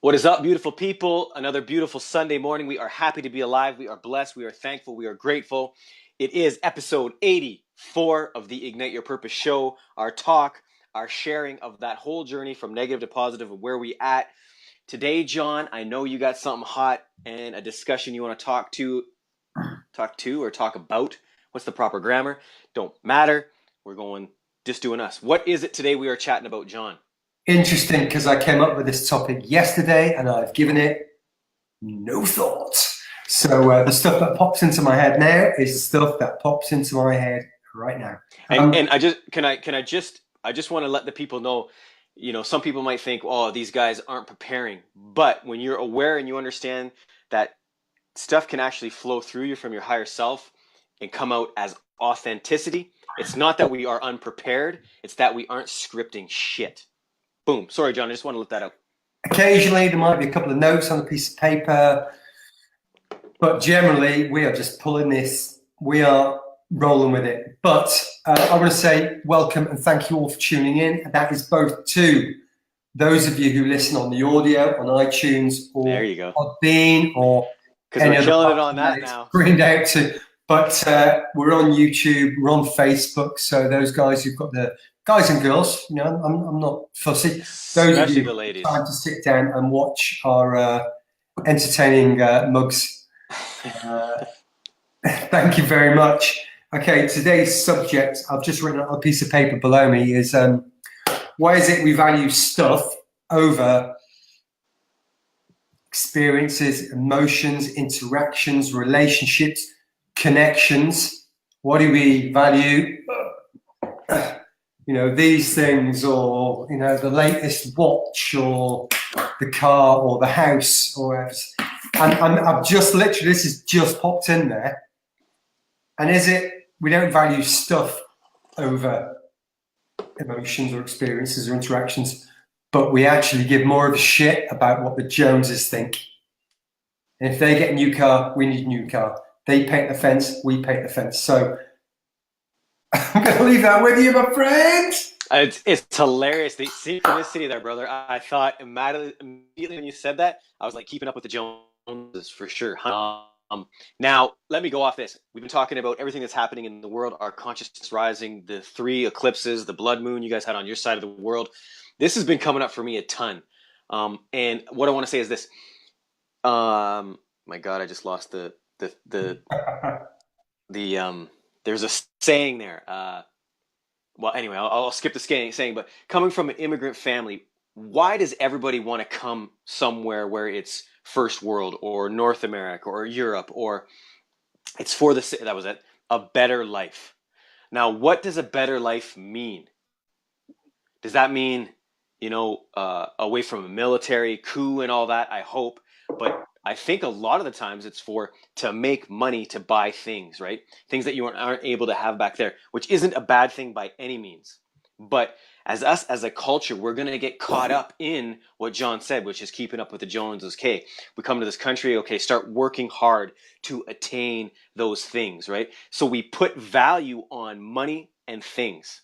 What is up, beautiful people? Another beautiful Sunday morning. We are happy to be alive. We are blessed. We are thankful. We are grateful. It is episode 84 of the Ignite Your Purpose show. Our talk, our sharing of that whole journey from negative to positive and where we at. Today, John, I know you got something hot and a discussion you want to talk about. What's the proper grammar? Don't matter. We're going just doing us. What is it today we are chatting about, John? Interesting, because I came up with this topic yesterday and I've given it no thought. So the stuff that pops into my head now is the stuff that pops into my head right now. And I just want to let the people know, some people might think, oh, these guys aren't preparing. But when you're aware and you understand that stuff can actually flow through you from your higher self and come out as authenticity, it's not that we are unprepared, it's that we aren't scripting shit. Boom. Sorry, John, I just want to let that out. Occasionally there might be a couple of notes on a piece of paper, but generally we are just pulling this, we are rolling with it. But I want to say welcome and thank you all for tuning in. That is both to those of you who listen on the audio on iTunes or there you go. Podbean or because we're killing it on that now. Screened out to, but we're on YouTube, we're on Facebook. So those guys who've got the guys and girls, I'm not fussy. Those Especially of you the ladies. time to sit down and watch our entertaining mugs. Thank you very much. Okay, today's subject, I've just written on a piece of paper below me, is why is it we value stuff over experiences, emotions, interactions, relationships, connections? What do we value? These things, or the latest watch, or the car, or the house, or and I've just literally, this has just popped in there. And is it we don't value stuff over emotions or experiences or interactions, but we actually give more of a shit about what the Joneses think. And if they get a new car, we need a new car. They paint the fence, we paint the fence. So I'm going to leave that with you, my friend. It's hilarious. The synchronicity there, brother. I thought immediately when you said that, I was like keeping up with the Joneses for sure. Now, let me go off this. We've been talking about everything that's happening in the world, our consciousness rising, the 3 eclipses, the blood moon you guys had on your side of the world. This has been coming up for me a ton. And what I want to say is this. My God, I just lost the there's a saying there. Well, anyway, I'll skip the saying, but coming from an immigrant family, why does everybody want to come somewhere where it's first world or North America or Europe, or it's for a better life? Now, what does a better life mean? Does that mean, away from a military coup and all that? I hope. But I think a lot of the times it's to make money to buy things, right? Things that you aren't able to have back there, which isn't a bad thing by any means. But as a culture, we're going to get caught up in what John said, which is keeping up with the Joneses. Okay, we come to this country, okay, start working hard to attain those things, right? So we put value on money and things.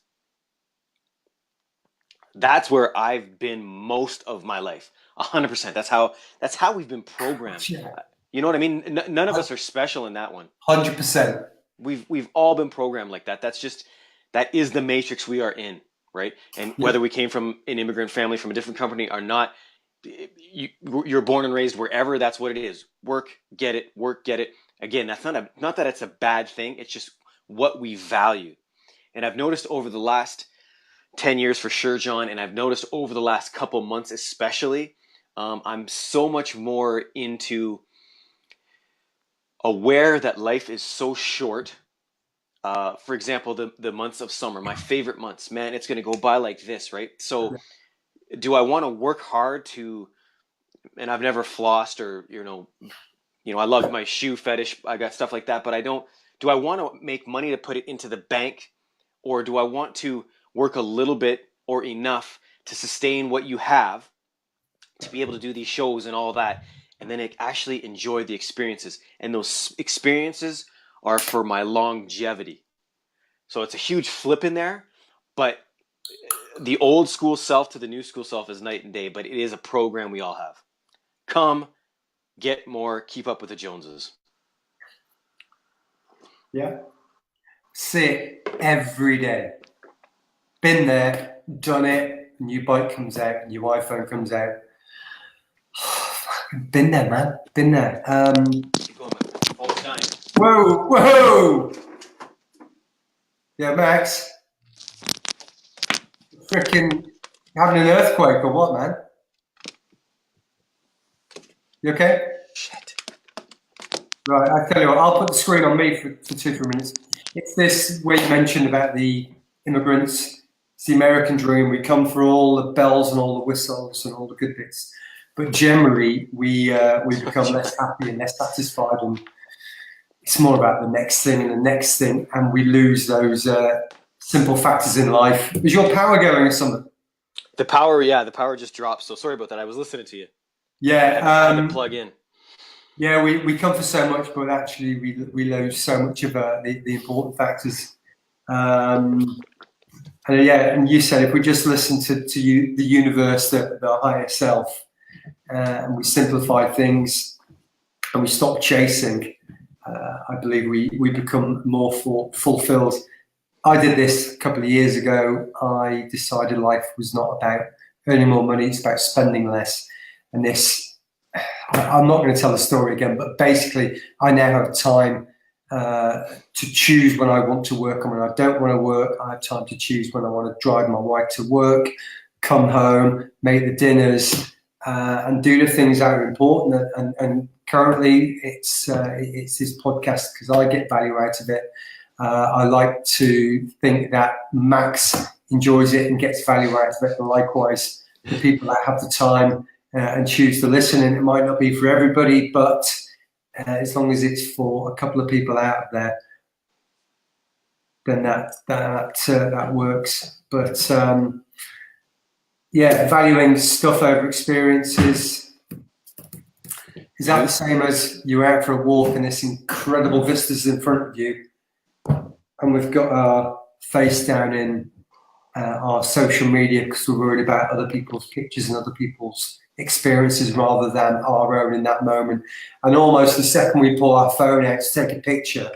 That's where I've been most of my life. 100%. That's how we've been programmed. Yeah. You know what I mean? None of us are special in that one. 100%. We've all been programmed like that. That is the matrix we are in, right? And whether we came from an immigrant family from a different company or not, you're born and raised wherever. That's what it is. Work, get it. Work, get it. Again, that's not that it's a bad thing. It's just what we value. And I've noticed over the last 10 years for sure, John, and I've noticed over the last couple months especially, I'm so much more into aware that life is so short. For example, the months of summer, my favorite months, man, it's going to go by like this, right? So do I want to work hard and I've never flossed or, I love my shoe fetish. I got stuff like that, but do I want to make money to put it into the bank, or do I want to work a little bit or enough to sustain what you have to be able to do these shows and all that, and then actually enjoy the experiences? And those experiences are for my longevity. So it's a huge flip in there, but the old school self to the new school self is night and day, but it is a program we all have. come, get more, keep up with the Joneses. Yeah. See it every day. Been there, done it. New bike comes out, new iPhone comes out. Been there, man. Been there. Keep going, man. All the time. Whoa, whoa. Yeah, Max. Freaking having an earthquake or what, man? You okay? Shit. Right, I tell you what, I'll put the screen on me for 2 3 minutes. It's this where you mentioned about the immigrants. It's the American dream. We come for all the bells and all the whistles and all the good bits, but generally we become less happy and less satisfied, and it's more about the next thing and the next thing, and we lose those simple factors in life. Is your power going or something? The power just dropped. So sorry about that. I was listening to you. Yeah, I had to plug in. yeah, we come for so much, but actually we lose so much of the important factors. Um, and yeah, and you said if we just listen to you, the universe, the higher self, and we simplify things and we stop chasing, I believe we become more fulfilled. I did this a couple of years ago. I decided life was not about earning more money; it's about spending less. And this, I'm not going to tell the story again, but basically, I now have time to choose when I want to work and when I don't want to work. I have time to choose when I want to drive my wife to work, come home, make the dinners, and do the things that are important. And currently, it's this podcast because I get value out of it. I like to think that Max enjoys it and gets value out of it, and likewise, the people that have the time and choose to listen. And it might not be for everybody, but as long as it's for a couple of people out there, then that works. But yeah, valuing stuff over experiences. Is that the same as you're out for a walk and there's incredible vistas in front of you, and we've got our face down in our social media because we're worried about other people's pictures and other people's experiences rather than our own in that moment. And almost the second we pull our phone out to take a picture,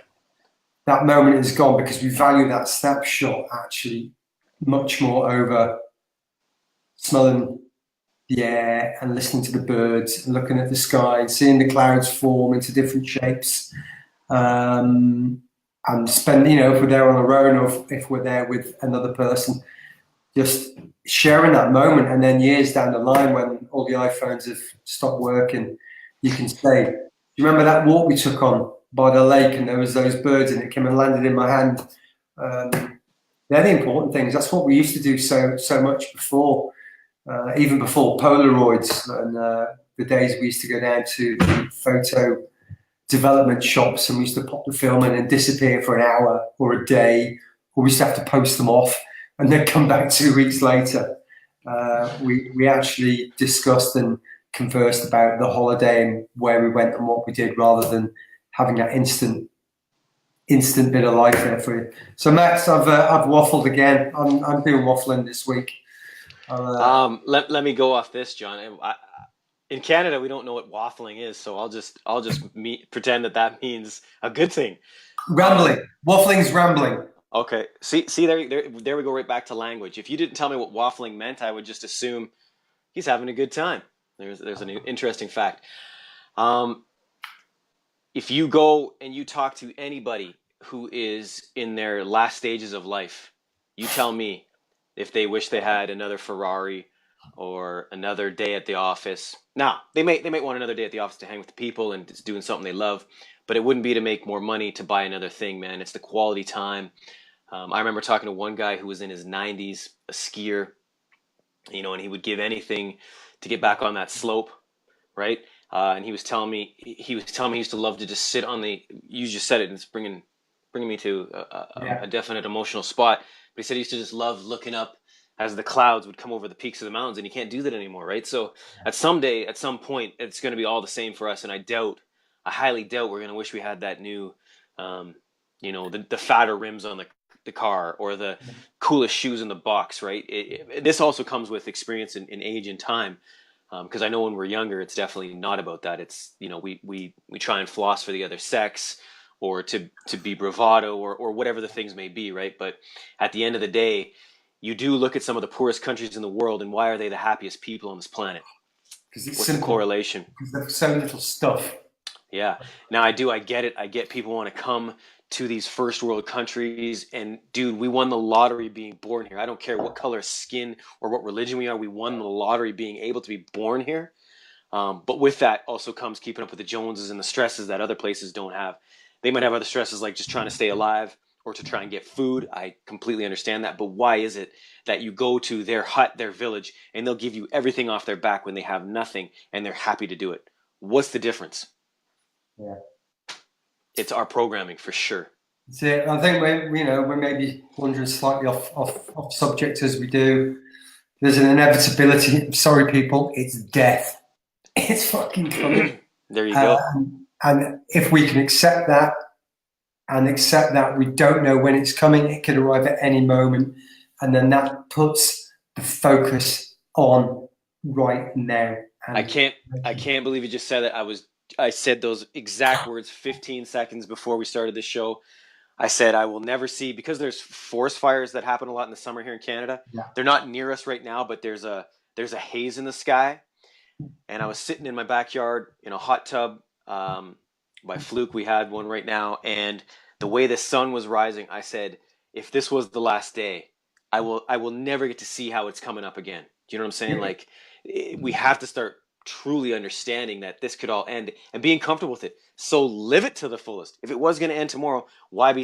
that moment is gone because we value that snapshot actually much more over smelling the air and listening to the birds and looking at the sky and seeing the clouds form into different shapes. And spend, if we're there on our own or if we're there with another person, just sharing that moment. And then years down the line, when all the iPhones have stopped working, you can say, "Do you remember that walk we took on by the lake and there was those birds and it came and landed in my hand?" They're the important things. That's what we used to do so much before, even before Polaroids and the days we used to go down to the photo development shops and we used to pop the film in and disappear for an hour or a day, or we used to have to post them off and then come back 2 weeks later. We actually discussed and conversed about the holiday and where we went and what we did, rather than having that instant bit of life there for you. So Max, I've waffled again. I'm doing waffling this week. Let me go off this, John. In Canada, we don't know what waffling is, so I'll just pretend that means a good thing. Rambling. Waffling's rambling. Okay. See, there we go, right back to language. If you didn't tell me what waffling meant, I would just assume he's having a good time. There's an interesting fact. Um, if you go and you talk to anybody who is in their last stages of life, you tell me if they wish they had another Ferrari or another day at the office. Now, they might want another day at the office to hang with the people and just doing something they love, but it wouldn't be to make more money to buy another thing, man. It's the quality time. I remember talking to one guy who was in his 90s, a skier, and he would give anything to get back on that slope, right? And he was telling me he used to love to just sit on the. You just said it, and it's bringing me to a definite emotional spot. But he said he used to just love looking up as the clouds would come over the peaks of the mountains, and you can't do that anymore, right? So at some point, it's going to be all the same for us, and I highly doubt we're going to wish we had that new, the fatter rims on the car or the coolest shoes in the box, right? This also comes with experience in age and time. Because I know when we're younger, it's definitely not about that. It's, we try and floss for the other sex, or to be bravado, or whatever the things may be, right? But at the end of the day, you do look at some of the poorest countries in the world, and why are they the happiest people on this planet? Because it's What's the simple. correlation? Because there's so little stuff. Yeah. Now I get it. I get people want to come to these first world countries, and dude, we won the lottery being born here. I don't care what color skin or what religion we are. We won the lottery being able to be born here. But with that also comes keeping up with the Joneses and the stresses that other places don't have. They might have other stresses like just trying to stay alive or to try and get food. I completely understand that. But why is it that you go to their hut, their village, and they'll give you everything off their back when they have nothing and they're happy to do it? What's the difference? Yeah. It's our programming for sure. So I think we're maybe wandering slightly off subject as we do. There's an inevitability. I'm sorry, people. It's death. It's fucking coming. There you go. And if we can accept that, and accept that we don't know when it's coming, it could arrive at any moment, and then that puts the focus on right now. And I can't believe you just said that. I said those exact words 15 seconds before we started the show. I said I will never see, because there's forest fires that happen a lot in the summer here in Canada. Yeah. They're not near us right now, but there's a haze in the sky. And I was sitting in my backyard in a hot tub. By fluke, we had one right now, and the way the sun was rising, I said, if this was the last day, I will never get to see how it's coming up again. Do you know what I'm saying? Like, we have to start truly understanding that this could all end and being comfortable with it. So live it to the fullest. If it was going to end tomorrow, why be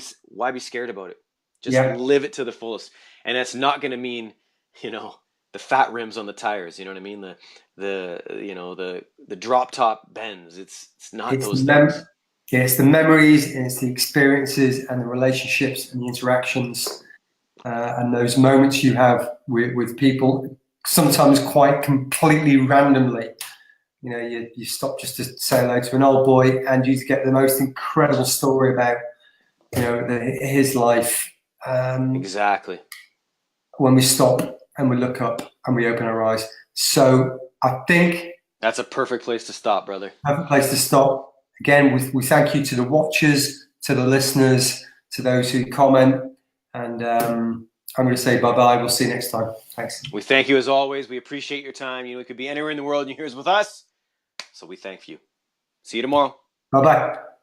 scared about it? Just live it to the fullest. And that's not going to mean, the fat rims on the tires. You know what I mean? The drop top Benz. It's not those things. Yeah, it's the memories, and it's the experiences, and the relationships, and the interactions, and those moments you have with people. Sometimes quite completely randomly. You stop just to say hello to an old boy, and you get the most incredible story about his life. Exactly. When we stop and we look up and we open our eyes. So I think that's a perfect place to stop, brother. Perfect place to stop. Again, we thank you to the watchers, to the listeners, to those who comment, and I'm going to say bye-bye. We'll see you next time. Thanks. We thank you as always. We appreciate your time. It could be anywhere in the world, and you're here with us, so we thank you. See you tomorrow. Bye-bye.